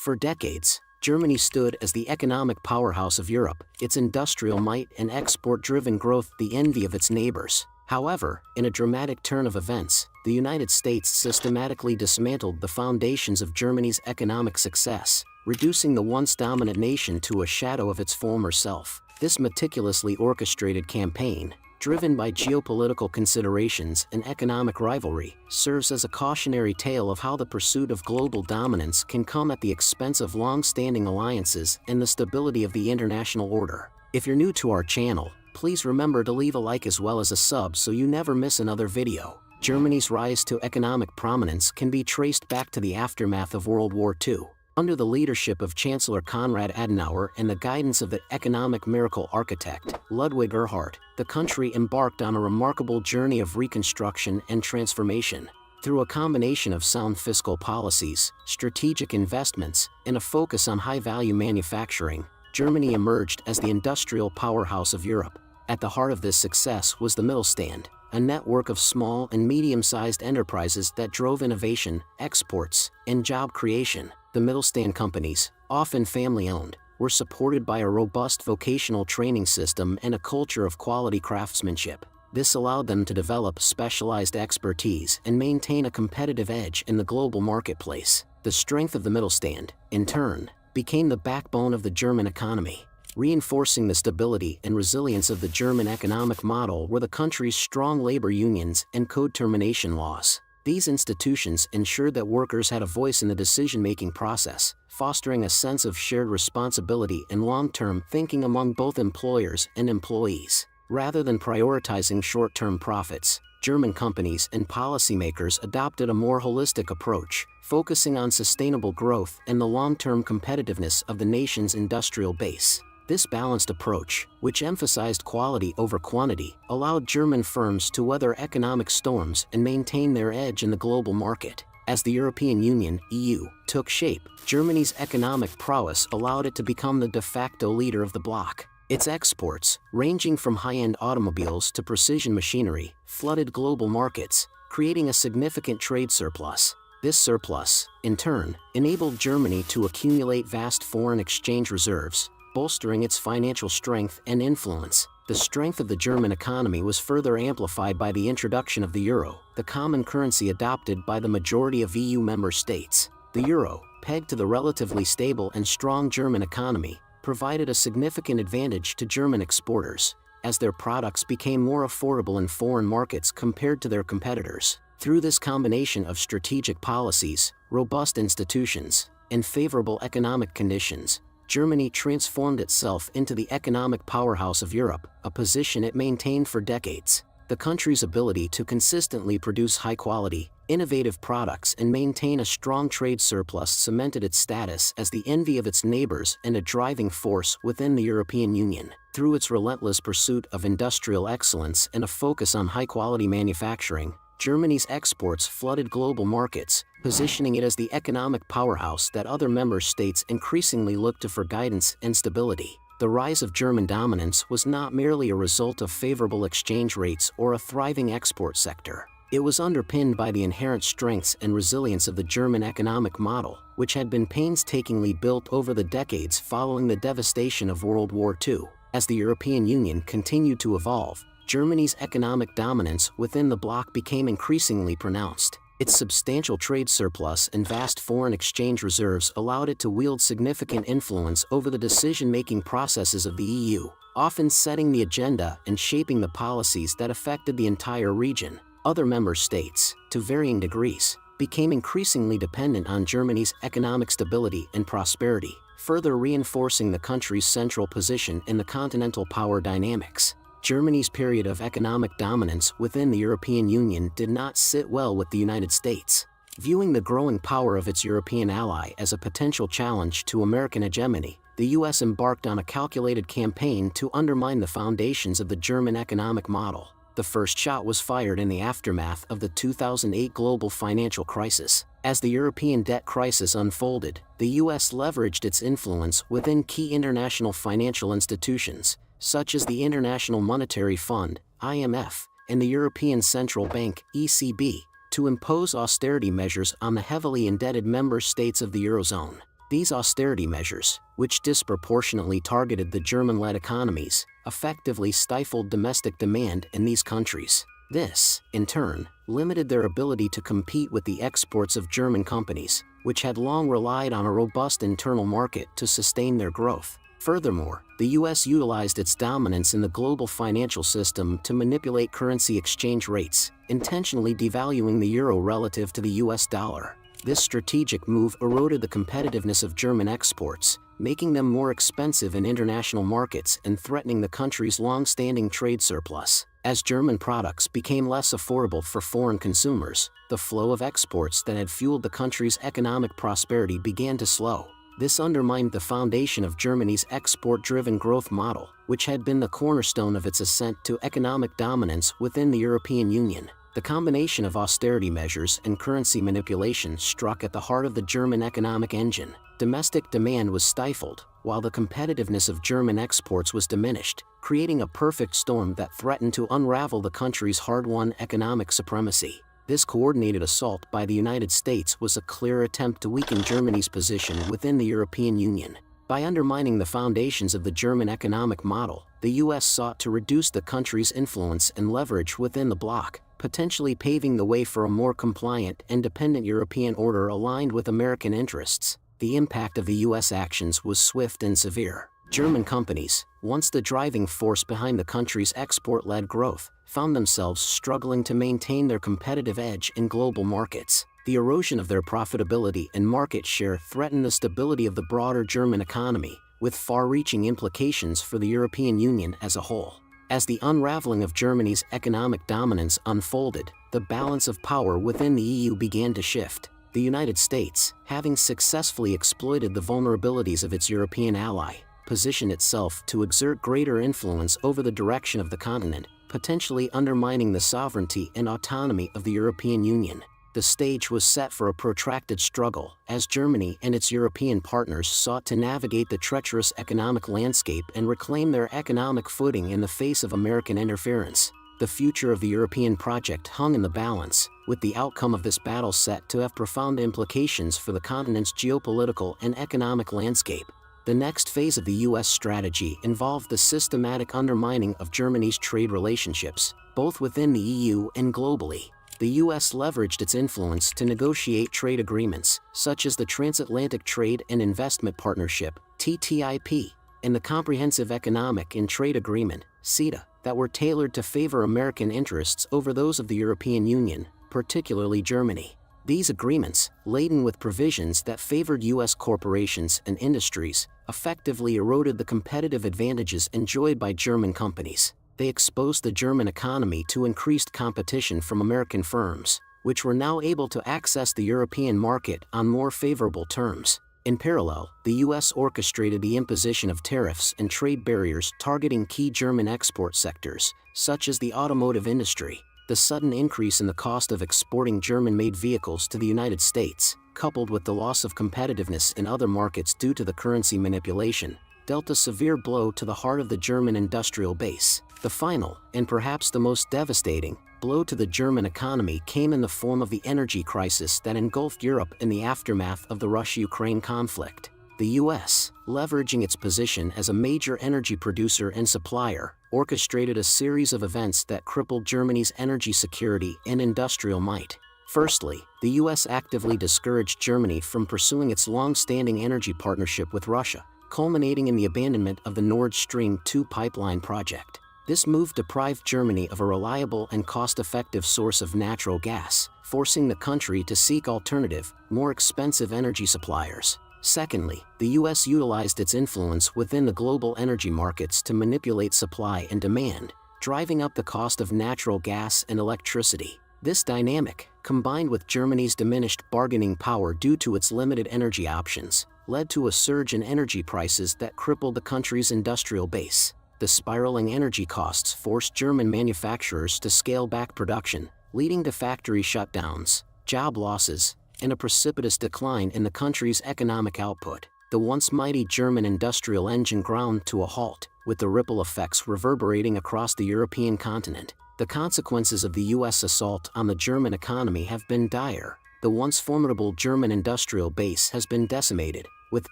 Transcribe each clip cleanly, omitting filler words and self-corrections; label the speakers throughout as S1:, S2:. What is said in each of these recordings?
S1: For decades, Germany stood as the economic powerhouse of Europe, its industrial might and export-driven growth the envy of its neighbors. However, in a dramatic turn of events, the United States systematically dismantled the foundations of Germany's economic success, reducing the once dominant nation to a shadow of its former self. This meticulously orchestrated campaign, driven by geopolitical considerations and economic rivalry, serves as a cautionary tale of how the pursuit of global dominance can come at the expense of long-standing alliances and the stability of the international order. If you're new to our channel, please remember to leave a like as well as a sub so you never miss another video. Germany's rise to economic prominence can be traced back to the aftermath of World War II. Under the leadership of Chancellor Konrad Adenauer and the guidance of the economic miracle architect, Ludwig Erhard, the country embarked on a remarkable journey of reconstruction and transformation. Through a combination of sound fiscal policies, strategic investments, and a focus on high-value manufacturing, Germany emerged as the industrial powerhouse of Europe. At the heart of this success was the Mittelstand, a network of small and medium-sized enterprises that drove innovation, exports, and job creation. The Mittelstand companies, often family-owned, were supported by a robust vocational training system and a culture of quality craftsmanship. This allowed them to develop specialized expertise and maintain a competitive edge in the global marketplace. The strength of the Mittelstand, in turn, became the backbone of the German economy. Reinforcing the stability and resilience of the German economic model were the country's strong labor unions and code termination laws. These institutions ensured that workers had a voice in the decision-making process, fostering a sense of shared responsibility and long-term thinking among both employers and employees. Rather than prioritizing short-term profits, German companies and policymakers adopted a more holistic approach, focusing on sustainable growth and the long-term competitiveness of the nation's industrial base. This balanced approach, which emphasized quality over quantity, allowed German firms to weather economic storms and maintain their edge in the global market. As the European Union (EU) took shape, Germany's economic prowess allowed it to become the de facto leader of the bloc. Its exports, ranging from high-end automobiles to precision machinery, flooded global markets, creating a significant trade surplus. This surplus, in turn, enabled Germany to accumulate vast foreign exchange reserves, bolstering its financial strength and influence. The strength of the German economy was further amplified by the introduction of the euro, the common currency adopted by the majority of EU member states. The euro, pegged to the relatively stable and strong German economy, provided a significant advantage to German exporters, as their products became more affordable in foreign markets compared to their competitors. Through this combination of strategic policies, robust institutions, and favorable economic conditions, Germany transformed itself into the economic powerhouse of Europe, a position it maintained for decades. The country's ability to consistently produce high-quality, innovative products and maintain a strong trade surplus cemented its status as the envy of its neighbors and a driving force within the European Union. Through its relentless pursuit of industrial excellence and a focus on high-quality manufacturing, Germany's exports flooded global markets, positioning it as the economic powerhouse that other member states increasingly looked to for guidance and stability. The rise of German dominance was not merely a result of favorable exchange rates or a thriving export sector. It was underpinned by the inherent strengths and resilience of the German economic model, which had been painstakingly built over the decades following the devastation of World War II. As the European Union continued to evolve, Germany's economic dominance within the bloc became increasingly pronounced. Its substantial trade surplus and vast foreign exchange reserves allowed it to wield significant influence over the decision-making processes of the EU, often setting the agenda and shaping the policies that affected the entire region. Other member states, to varying degrees, became increasingly dependent on Germany's economic stability and prosperity, further reinforcing the country's central position in the continental power dynamics. Germany's period of economic dominance within the European Union did not sit well with the United States. Viewing the growing power of its European ally as a potential challenge to American hegemony, the U.S. embarked on a calculated campaign to undermine the foundations of the German economic model. The first shot was fired in the aftermath of the 2008 global financial crisis. As the European debt crisis unfolded, the U.S. leveraged its influence within key international financial institutions, such as the International Monetary Fund, IMF, and the European Central Bank, ECB, to impose austerity measures on the heavily indebted member states of the Eurozone. These austerity measures, which disproportionately targeted the German-led economies, effectively stifled domestic demand in these countries. This, in turn, limited their ability to compete with the exports of German companies, which had long relied on a robust internal market to sustain their growth. Furthermore, the US utilized its dominance in the global financial system to manipulate currency exchange rates, intentionally devaluing the euro relative to the US dollar. This strategic move eroded the competitiveness of German exports, making them more expensive in international markets and threatening the country's long-standing trade surplus. As German products became less affordable for foreign consumers, the flow of exports that had fueled the country's economic prosperity began to slow. This undermined the foundation of Germany's export-driven growth model, which had been the cornerstone of its ascent to economic dominance within the European Union. The combination of austerity measures and currency manipulation struck at the heart of the German economic engine. Domestic demand was stifled, while the competitiveness of German exports was diminished, creating a perfect storm that threatened to unravel the country's hard-won economic supremacy. This coordinated assault by the United States was a clear attempt to weaken Germany's position within the European Union. By undermining the foundations of the German economic model, the US sought to reduce the country's influence and leverage within the bloc, potentially paving the way for a more compliant, independent European order aligned with American interests. The impact of the US actions was swift and severe. German companies, once the driving force behind the country's export-led growth, found themselves struggling to maintain their competitive edge in global markets. The erosion of their profitability and market share threatened the stability of the broader German economy, with far-reaching implications for the European Union as a whole. As the unraveling of Germany's economic dominance unfolded, the balance of power within the EU began to shift. The United States, having successfully exploited the vulnerabilities of its European ally, positioned itself to exert greater influence over the direction of the continent, potentially undermining the sovereignty and autonomy of the European Union. The stage was set for a protracted struggle, as Germany and its European partners sought to navigate the treacherous economic landscape and reclaim their economic footing in the face of American interference. The future of the European project hung in the balance, with the outcome of this battle set to have profound implications for the continent's geopolitical and economic landscape. The next phase of the US strategy involved the systematic undermining of Germany's trade relationships, both within the EU and globally. The US leveraged its influence to negotiate trade agreements, such as the Transatlantic Trade and Investment Partnership, TTIP, and the Comprehensive Economic and Trade Agreement, CETA, that were tailored to favor American interests over those of the European Union, particularly Germany. These agreements, laden with provisions that favored US corporations and industries, effectively eroded the competitive advantages enjoyed by German companies. They exposed the German economy to increased competition from American firms, which were now able to access the European market on more favorable terms. In parallel, the US orchestrated the imposition of tariffs and trade barriers targeting key German export sectors, such as the automotive industry. The sudden increase in the cost of exporting German-made vehicles to the United States, coupled with the loss of competitiveness in other markets due to the currency manipulation, dealt a severe blow to the heart of the German industrial base. The final, and perhaps the most devastating, blow to the German economy came in the form of the energy crisis that engulfed Europe in the aftermath of the Russia-Ukraine conflict. The US, leveraging its position as a major energy producer and supplier, orchestrated a series of events that crippled Germany's energy security and industrial might. Firstly, the US actively discouraged Germany from pursuing its long-standing energy partnership with Russia, culminating in the abandonment of the Nord Stream 2 pipeline project. This move deprived Germany of a reliable and cost-effective source of natural gas, forcing the country to seek alternative, more expensive energy suppliers. Secondly, the US utilized its influence within the global energy markets to manipulate supply and demand, driving up the cost of natural gas and electricity. This dynamic, combined with Germany's diminished bargaining power due to its limited energy options, led to a surge in energy prices that crippled the country's industrial base. The spiraling energy costs forced German manufacturers to scale back production, leading to factory shutdowns, job losses, and a precipitous decline in the country's economic output. The once mighty German industrial engine ground to a halt, with the ripple effects reverberating across the European continent. The consequences of the US assault on the German economy have been dire. The once formidable German industrial base has been decimated, with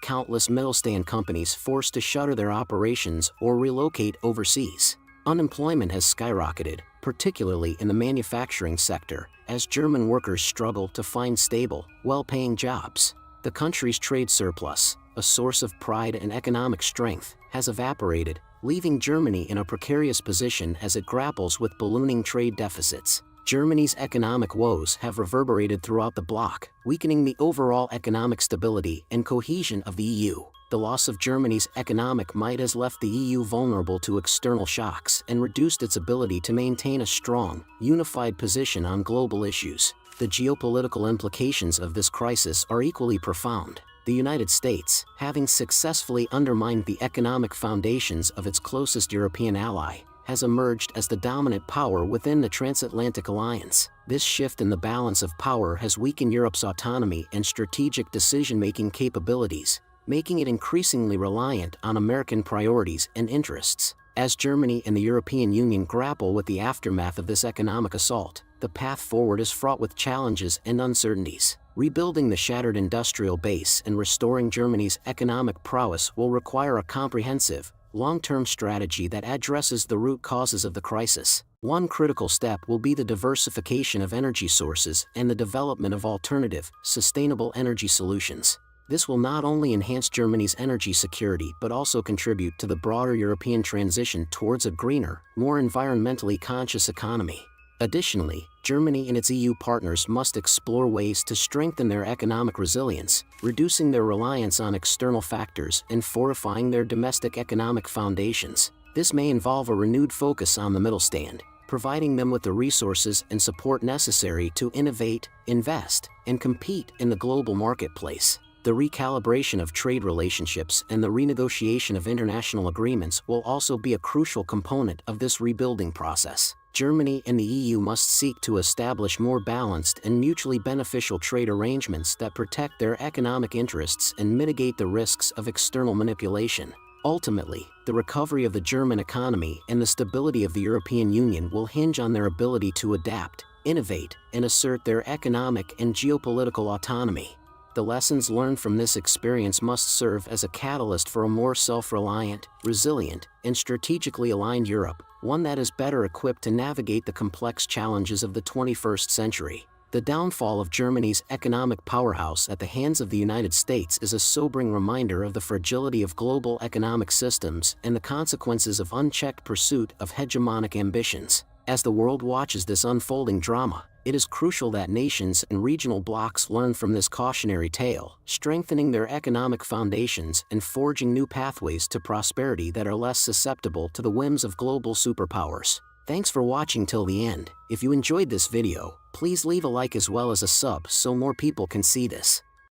S1: countless middle-stand companies forced to shutter their operations or relocate overseas. Unemployment has skyrocketed, particularly in the manufacturing sector, as German workers struggle to find stable, well-paying jobs. The country's trade surplus, a source of pride and economic strength, has evaporated, leaving Germany in a precarious position as it grapples with ballooning trade deficits. Germany's economic woes have reverberated throughout the bloc, weakening the overall economic stability and cohesion of the EU. The loss of Germany's economic might has left the EU vulnerable to external shocks and reduced its ability to maintain a strong, unified position on global issues. The geopolitical implications of this crisis are equally profound. The United States, having successfully undermined the economic foundations of its closest European ally, has emerged as the dominant power within the transatlantic alliance. This shift in the balance of power has weakened Europe's autonomy and strategic decision-making capabilities, making it increasingly reliant on American priorities and interests. As Germany and the European Union grapple with the aftermath of this economic assault, the path forward is fraught with challenges and uncertainties. Rebuilding the shattered industrial base and restoring Germany's economic prowess will require a comprehensive, long-term strategy that addresses the root causes of the crisis. One critical step will be the diversification of energy sources and the development of alternative, sustainable energy solutions. This will not only enhance Germany's energy security but also contribute to the broader European transition towards a greener, more environmentally conscious economy. Additionally, Germany and its EU partners must explore ways to strengthen their economic resilience, reducing their reliance on external factors and fortifying their domestic economic foundations. This may involve a renewed focus on the middle stand, providing them with the resources and support necessary to innovate, invest, and compete in the global marketplace. The recalibration of trade relationships and the renegotiation of international agreements will also be a crucial component of this rebuilding process. Germany and the EU must seek to establish more balanced and mutually beneficial trade arrangements that protect their economic interests and mitigate the risks of external manipulation. Ultimately, the recovery of the German economy and the stability of the European Union will hinge on their ability to adapt, innovate, and assert their economic and geopolitical autonomy. The lessons learned from this experience must serve as a catalyst for a more self-reliant, resilient, and strategically aligned Europe, one that is better equipped to navigate the complex challenges of the 21st century. The downfall of Germany's economic powerhouse at the hands of the United States is a sobering reminder of the fragility of global economic systems and the consequences of unchecked pursuit of hegemonic ambitions. As the world watches this unfolding drama, it is crucial that nations and regional blocs learn from this cautionary tale, strengthening their economic foundations and forging new pathways to prosperity that are less susceptible to the whims of global superpowers. Thanks for watching till the end. If you enjoyed this video, please leave a like as well as a sub so more people can see this.